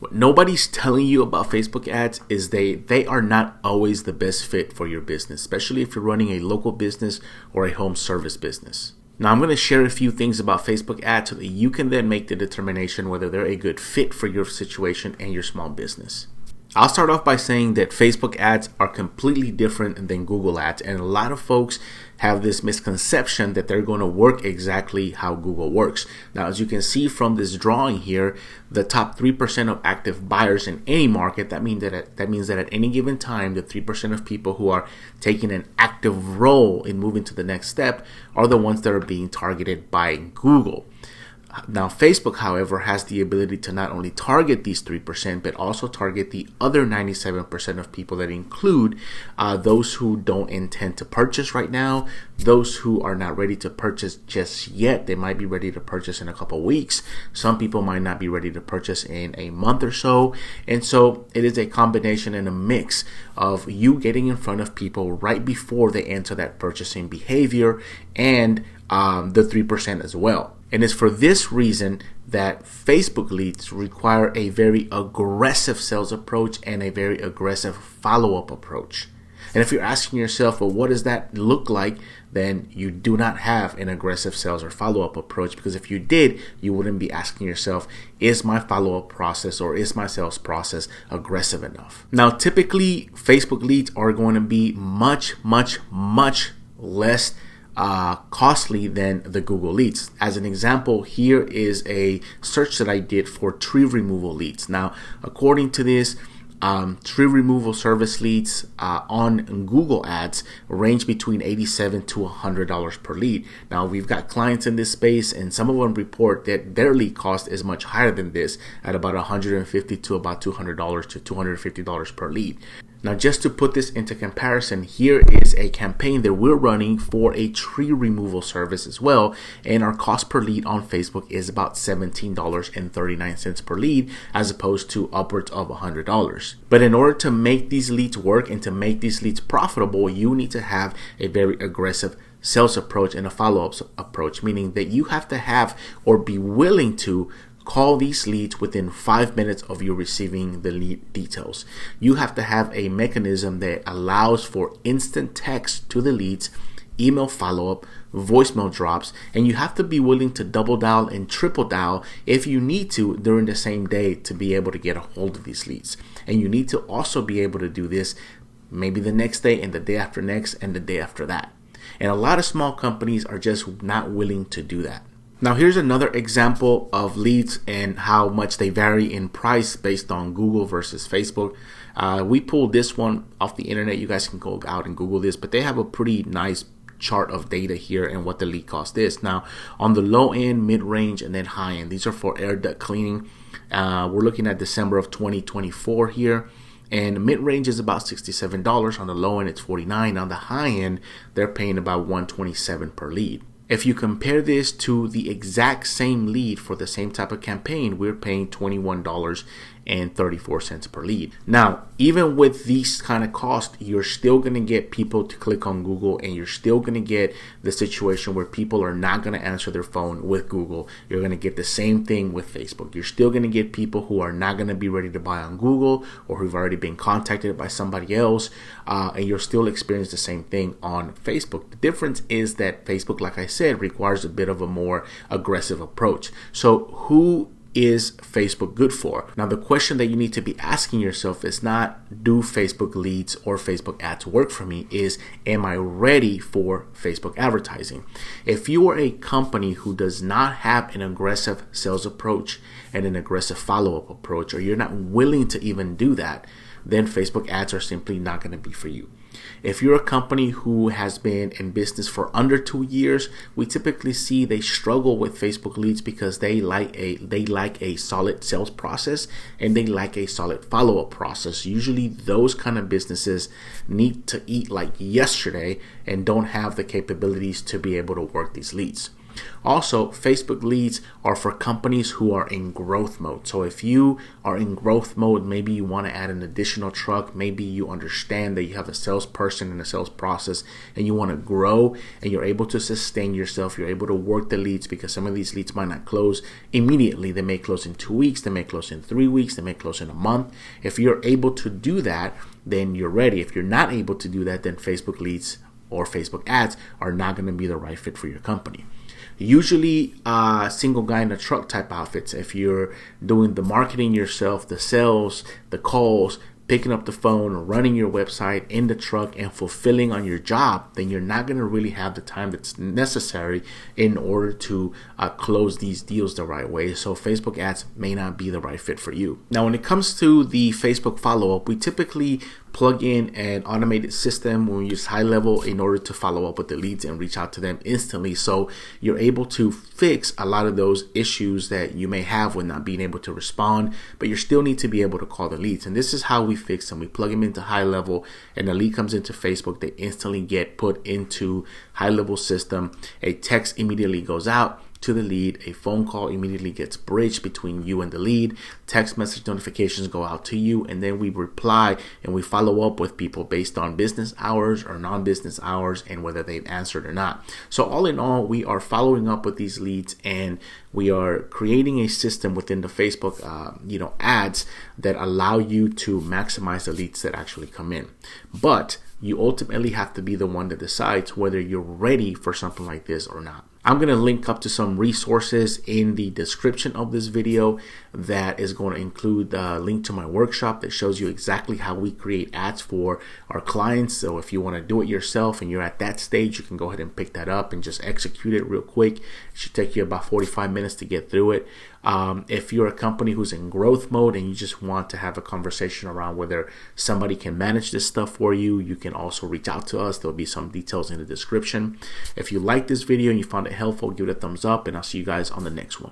What nobody's telling you about Facebook ads is they are not always the best fit for your business, especially if you're running a local business or a home service business. Now, I'm going to share a few things about Facebook ads so that you can then make the determination whether they're a good fit for your situation and your small business. I'll start off by saying that Facebook ads are completely different than Google ads, and a lot of folks have this misconception that they're going to work exactly how Google works. Now, as you can see from this drawing here, the top 3% of active buyers in any market, that means that at any given time, the 3% of people who are taking an active role in moving to the next step are the ones that are being targeted by Google. Now, Facebook, however, has the ability to not only target these 3%, but also target the other 97% of people that include those who don't intend to purchase right now, those who are not ready to purchase just yet. They might be ready to purchase in a couple weeks. Some people might not be ready to purchase in a month or so. And so it is a combination and a mix of you getting in front of people right before they enter that purchasing behavior and the 3% as well. And it's for this reason that Facebook leads require a very aggressive sales approach and a very aggressive follow-up approach. And if you're asking yourself, well, what does that look like? Then you do not have an aggressive sales or follow-up approach, because if you did, you wouldn't be asking yourself, is my follow-up process or is my sales process aggressive enough? Now, typically, Facebook leads are going to be much, much, much less costly than the Google leads. As an example, here is a search that I did for tree removal leads. Now, according to this, tree removal service leads on Google ads range between $87 to $100 per lead. Now, we've got clients in this space, and some of them report that their lead cost is much higher than this, at about $150 to about $200 to $250 per lead. Now, just to put this into comparison, here is a campaign that we're running for a tree removal service as well, and our cost per lead on Facebook is about $17.39 per lead, as opposed to upwards of $100. But in order to make these leads work and to make these leads profitable, you need to have a very aggressive sales approach and a follow-up approach, meaning that you have to have or be willing to call these leads within 5 minutes of you receiving the lead details. You have to have a mechanism that allows for instant text to the leads, email follow-up, voicemail drops, and you have to be willing to double dial and triple dial if you need to during the same day to be able to get a hold of these leads. And you need to also be able to do this maybe the next day and the day after next and the day after that. And a lot of small companies are just not willing to do that. Now, here's another example of leads and how much they vary in price based on Google versus Facebook. We pulled this one off the internet. You guys can go out and Google this, but they have a pretty nice chart of data here and what the lead cost is. Now, on the low end, mid range, and then high end, these are for air duct cleaning. We're looking at December of 2024 here. And mid-range is about $67. On the low end, it's $49. On the high end, they're paying about $127 per lead. If you compare this to the exact same lead for the same type of campaign, we're paying $21.34 per lead. Now, even with these kind of costs, you're still going to get people to click on Google, and you're still going to get the situation where people are not going to answer their phone with Google. You're going to get the same thing with Facebook. You're still going to get people who are not going to be ready to buy on Google, or who've already been contacted by somebody else, and you'll still experience the same thing on Facebook. The difference is that Facebook, like I said, requires a bit of a more aggressive approach. So who is Facebook good for? Now, the question that you need to be asking yourself is not, do Facebook leads or Facebook ads work for me? Is, am I ready for Facebook advertising? If you are a company who does not have an aggressive sales approach and an aggressive follow-up approach, or you're not willing to even do that, then Facebook ads are simply not going to be for you. If you're a company who has been in business for under 2 years, we typically see they struggle with Facebook leads because they like a solid sales process and they like a solid follow-up process. Usually those kind of businesses need to eat like yesterday and don't have the capabilities to be able to work these leads. Also, Facebook leads are for companies who are in growth mode. So if you are in growth mode, maybe you want to add an additional truck, maybe you understand that you have a salesperson and a sales process and you want to grow and you're able to sustain yourself, you're able to work the leads, because some of these leads might not close immediately. They may close in 2 weeks, they may close in 3 weeks, they may close in a month. If you're able to do that, then you're ready. If you're not able to do that, then Facebook leads or Facebook ads are not going to be the right fit for your company. Usually single guy in a truck type outfits. If you're doing the marketing yourself, the sales, the calls, picking up the phone, running your website in the truck and fulfilling on your job, then you're not going to really have the time that's necessary in order to close these deals the right way. So Facebook ads may not be the right fit for you. Now, when it comes to the Facebook follow-up, we typically plug in an automated system when we use high level in order to follow up with the leads and reach out to them instantly. So you're able to fix a lot of those issues that you may have with not being able to respond, but you still need to be able to call the leads. And this is how we fix them. We plug them into high level and the lead comes into Facebook. They instantly get put into high level system. A text immediately goes out to the lead, a phone call immediately gets bridged between you and the lead, text message notifications go out to you, and then we reply and we follow up with people based on business hours or non-business hours and whether they've answered or not. So all in all, we are following up with these leads and we are creating a system within the Facebook ads that allow you to maximize the leads that actually come in. But you ultimately have to be the one that decides whether you're ready for something like this or not. I'm going to link up to some resources in the description of this video that is going to include a link to my workshop that shows you exactly how we create ads for our clients. So if you want to do it yourself and you're at that stage, you can go ahead and pick that up and just execute it real quick. It should take you about 45 minutes to get through it. If you're a company who's in growth mode and you just want to have a conversation around whether somebody can manage this stuff for you, you can also reach out to us. There'll be some details in the description. If you like this video and you found it helpful, give it a thumbs up, and I'll see you guys on the next one.